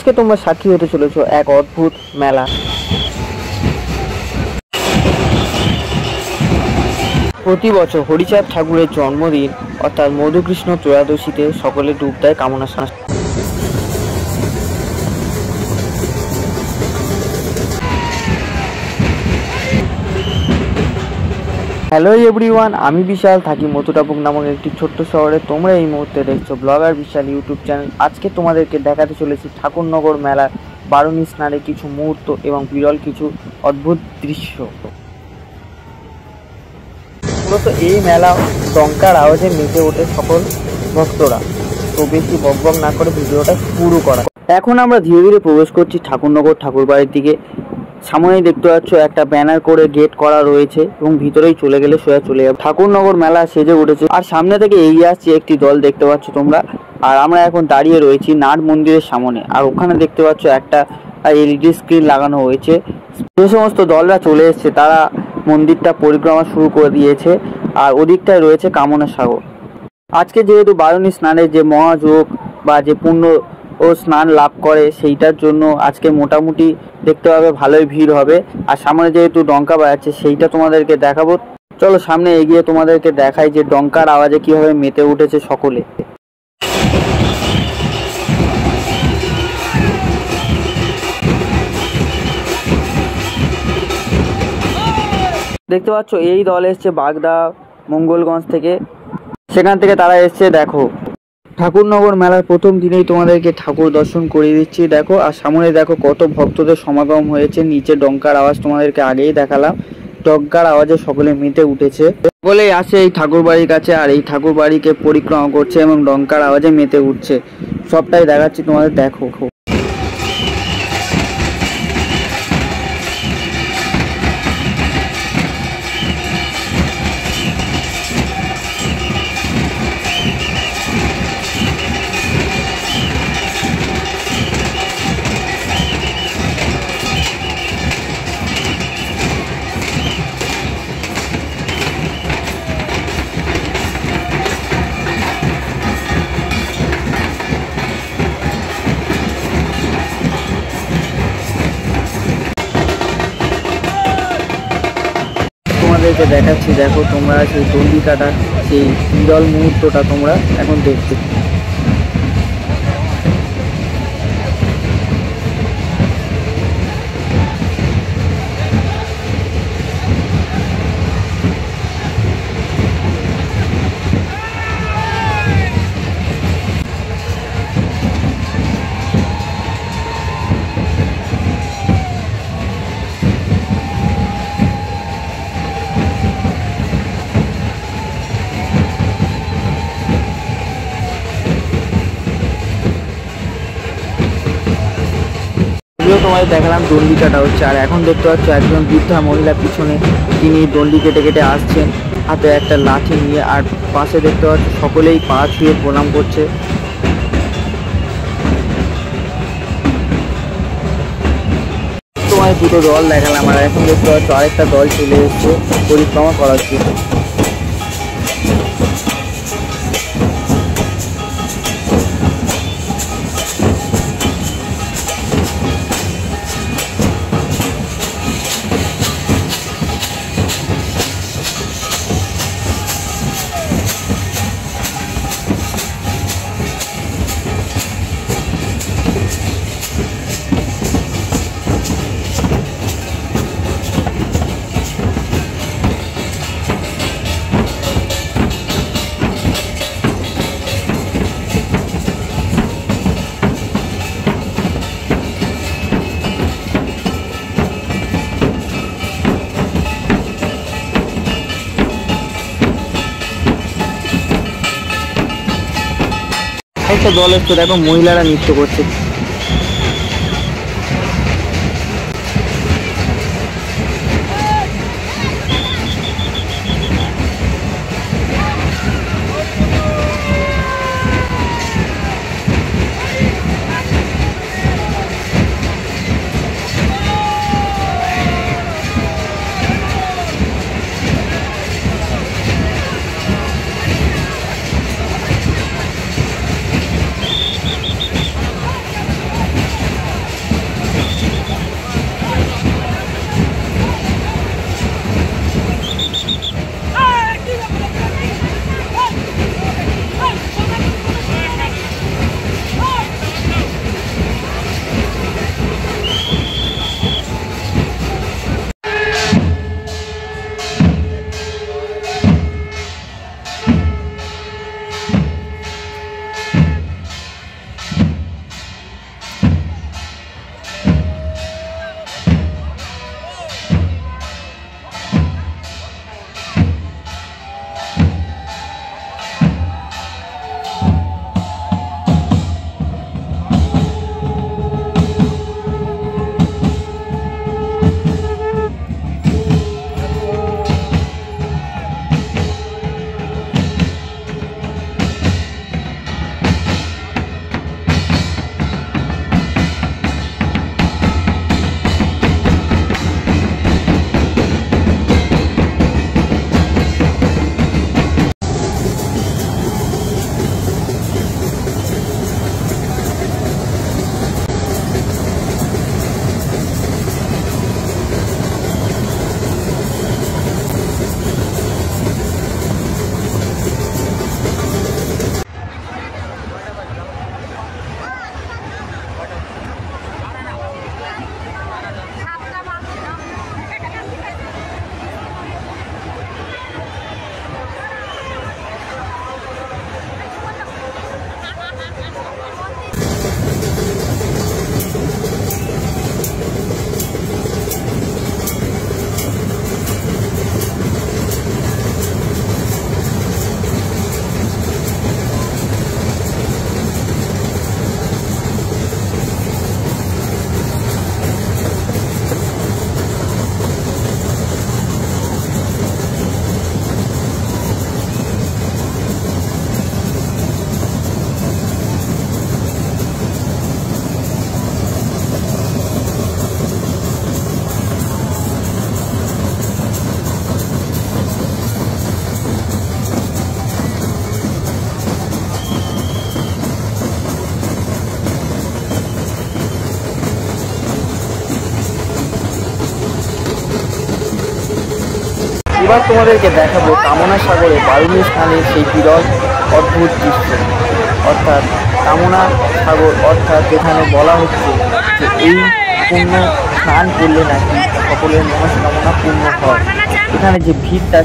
আজকে তোমরা সাক্ষী হতে চলেছো এক অদ্ভুত মেলা। প্রতি বছর হরিচাঁদ ঠাকুরের জন্মদিন অর্থাৎ মধুকৃষ্ণ ত্রয়োদশীতে সকলে ডুব দেয় কামনা স্নান। হ্যালো এভরিওয়ান, আমি বিশাল, থাকি মথুরাপুর নামক একটি ছোট্ট শহরে। তোমরা এই মুহূর্তে দেখছো ব্লগার বিশাল ইউটিউব চ্যানেল। আজকে তোমাদেরকে দেখাতে চলেছি ঠাকুরনগর মেলার বারুণী স্নানের কিছু মুহূর্ত এবং বিরল কিছু অদ্ভুত দৃশ্য। মূলত এই মেলা টঙ্কার আওয়াজে মেতে ওঠে সকল ভক্তরা। তো বেশি বকবক না করে ভিডিওটা শুরু করা। এখন আমরা ধীরে ধীরে প্রবেশ করছি ঠাকুরনগর ঠাকুরবাড়ির দিকে। সামনেই দেখতে পাচ্ছ একটা ব্যানার করে গেট করা রয়েছে এবং ভিতরেই চলে গেলে সোজা চলে যাবে। ঠাকুরনগর মেলা সেজে উঠেছে আর সামনে থেকে এগিয়ে আসছে একটি দল, দেখতে পাচ্ছ তোমরা। আর আমরা এখন দাঁড়িয়ে রয়েছি নাট মন্দিরের সামনে। আর ওখানে দেখতে পাচ্ছ একটা এলইডি স্ক্রিন লাগানো হয়েছে। যে সমস্ত দলরা চলে এসছে তারা মন্দিরটা পরিক্রমা শুরু করে দিয়েছে। আর ওদিকটায় রয়েছে কামনা সাগর। আজকে যেহেতু বারুণী স্নানের যে মহাযোগ বা যে পুণ্য ও স্নান লাভ করে, সেইটার জন্য আজকে মোটামুটি দেখতে পাবে ভালোই ভিড় হবে। আর সামনে যেহেতু ডঙ্কা বাজাচ্ছে সেইটা তোমাদেরকে দেখাবো। চলো সামনে এগিয়ে তোমাদেরকে দেখাই যে ডঙ্কার আওয়াজে কিভাবে মেতে উঠেছে সকলে। দেখতে পাচ্ছ এই দল এসছে বাগদা মঙ্গলগঞ্জ থেকে, সেখান থেকে তারা এসছে। দেখো ঠাকুরনগর মেলার প্রথম দিনেই তোমাদেরকে ঠাকুর দর্শন করিয়ে দিচ্ছি। দেখো আর সামনে দেখো কত ভক্তদের সমাগম হয়েছে। নিচে ডঙ্কার আওয়াজ তোমাদেরকে আগেই দেখালাম। ডঙ্কার আওয়াজে সকলে মেতে উঠেছে। সকলেই আসে এই ঠাকুর বাড়ির কাছে আর এই ঠাকুর বাড়িকে পরিক্রমা করছে এবং ডঙ্কার আওয়াজে মেতে উঠছে। সবটাই দেখাচ্ছি তোমাদের, দেখো। তোমাদেরকে দেখাচ্ছি, দেখো তোমরা সেই দণ্ডি কাটা সেই বিরল মুহূর্তটা তোমরা এখন দেখতে। তোমাদের দেখালাম দণ্ডি কাটা হচ্ছে। আর এখন দেখতে পাচ্ছ একজন বৃদ্ধা মহিলা পিছনে, তিনি দণ্ডি কেটে কেটে আসছেন হাতে একটা লাঠি নিয়ে। আর পাশে দেখতে পাচ্ছ সকলেই পা ছুঁয়ে প্রণাম করছে। তোমাদের দুটো দল দেখালাম আর এখন দেখতে পাচ্ছ আরেকটা দল চলে এসছে পরিক্রমা করার জন্য। একটা দল এসছে, দেখো মহিলারা নৃত্য করছে। এবার তোমাদেরকে দেখাবো কামনা সাগরে বারুণী স্নানের সেই বিরল অদ্ভুত দৃশ্য, অর্থাৎ কামনা সাগর, অর্থাৎ যেখানে বলা হচ্ছে যে এই পূর্ণ স্নান করলে নাকি সকলের মনস্কামনা পূর্ণ হয়। এখানে যে ভিড়টা